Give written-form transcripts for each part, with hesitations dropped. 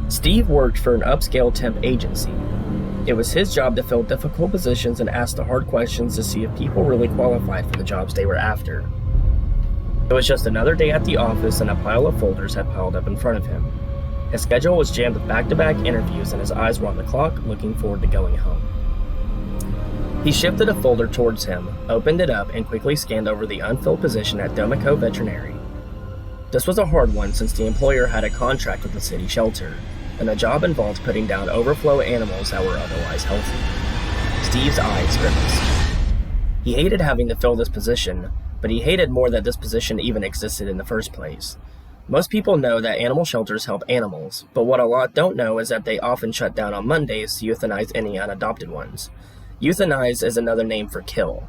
Steve worked for an upscale temp agency. It was his job to fill difficult positions and ask the hard questions to see if people really qualified for the jobs they were after. It was just another day at the office and a pile of folders had piled up in front of him. His schedule was jammed with back-to-back interviews and his eyes were on the clock, looking forward to going home. He shifted a folder towards him, opened it up, and quickly scanned over the unfilled position at Domico Veterinary. This was a hard one since the employer had a contract with the city shelter, and the job involved putting down overflow animals that were otherwise healthy. Steve's eyes grimaced. He hated having to fill this position, but he hated more that this position even existed in the first place. Most people know that animal shelters help animals, but what a lot don't know is that they often shut down on Mondays to euthanize any unadopted ones. Euthanize is another name for kill.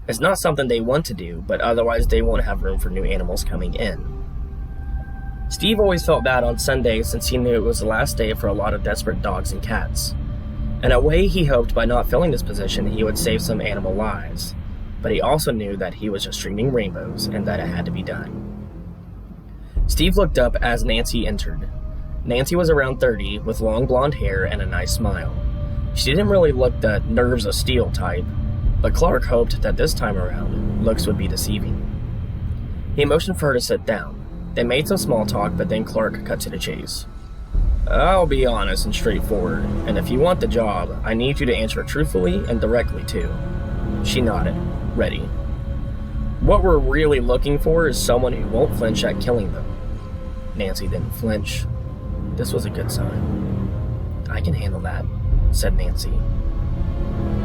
It's not something they want to do, but otherwise they won't have room for new animals coming in. Steve always felt bad on Sundays since he knew it was the last day for a lot of desperate dogs and cats. In a way, he hoped by not filling this position he would save some animal lives, but he also knew that he was just dreaming rainbows and that it had to be done. Steve looked up as Nancy entered. Nancy was around 30, with long blonde hair and a nice smile. She didn't really look the nerves of steel type, but Clark hoped that this time around, looks would be deceiving. He motioned for her to sit down. They made some small talk, but then Clark cut to the chase. I'll be honest and straightforward, and if you want the job, I need you to answer truthfully and directly too. She nodded, ready. What we're really looking for is someone who won't flinch at killing them. Nancy didn't flinch. This was a good sign. I can handle that, said Nancy.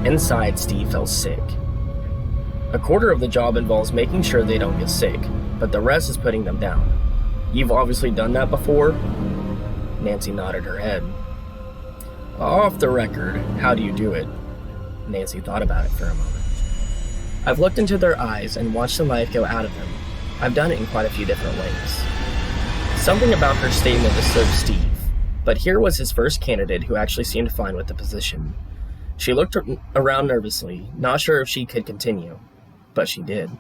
Inside, Steve felt sick. A quarter of the job involves making sure they don't get sick, but the rest is putting them down. You've obviously done that before? Nancy nodded her head. Off the record, how do you do it? Nancy thought about it for a moment. I've looked into their eyes and watched the life go out of them. I've done it in quite a few different ways. Something about her statement disturbed Steve, but here was his first candidate who actually seemed fine with the position. She looked around nervously, not sure if she could continue, but she did.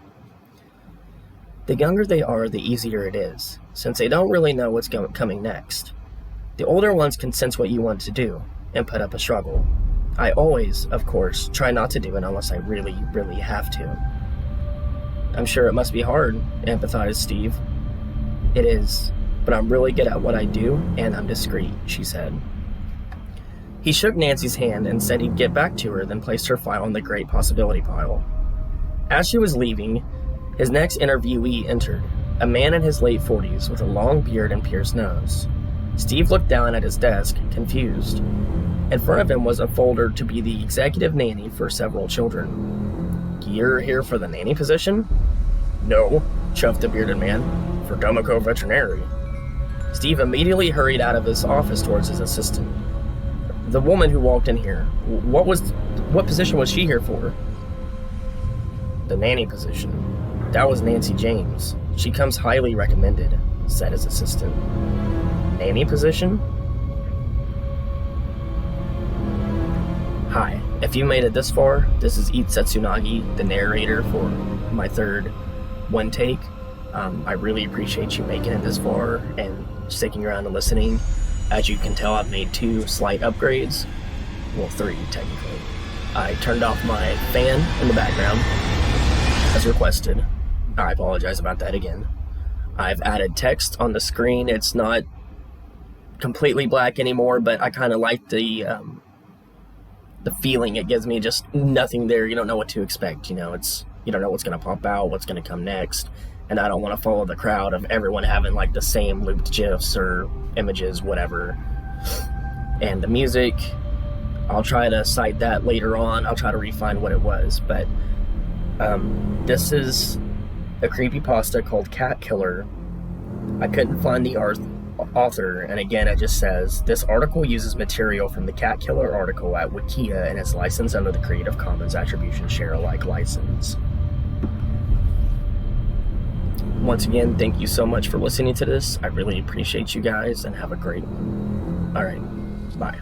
The younger they are, the easier it is, since they don't really know what's coming next. The older ones can sense what you want to do, and put up a struggle. I always, of course, try not to do it unless I really, really have to. I'm sure it must be hard, empathized Steve. It is, but I'm really good at what I do, and I'm discreet, she said. He shook Nancy's hand and said he'd get back to her, then placed her file in the great possibility pile. As she was leaving, his next interviewee entered, a man in his late 40s with a long beard and pierced nose. Steve looked down at his desk, confused. In front of him was a folder to be the executive nanny for several children. You're here for the nanny position? No, chuffed the bearded man. For Domico Veterinary. Steve immediately hurried out of his office towards his assistant. The woman who walked in here, what position was she here for? The nanny position. That was Nancy James. She comes highly recommended, said his assistant. Nanny position? Hi, if you made it this far, this is Eat Setsunagi, the narrator for my third one take. I really appreciate you making it this far and sticking around and listening. As you can tell, I've made 2 slight upgrades. Well, 3, technically. I turned off my fan in the background, as requested. I apologize about that again. I've added text on the screen. It's not completely black anymore, but I kind of like the feeling it gives me. Just nothing there. You don't know what to expect. You don't know what's going to pop out, what's going to come next. And I don't want to follow the crowd of everyone having like the same looped GIFs or images, whatever. And the music, I'll try to cite that later on. I'll try to refine what it was. But this is a creepypasta called Cat Killer. I couldn't find the author, and again it just says, this article uses material from the Cat Killer article at Wikia and is licensed under the Creative Commons Attribution Share Alike license. Once again, thank you so much for listening to this. I really appreciate you guys, and have a great one. Alright, bye.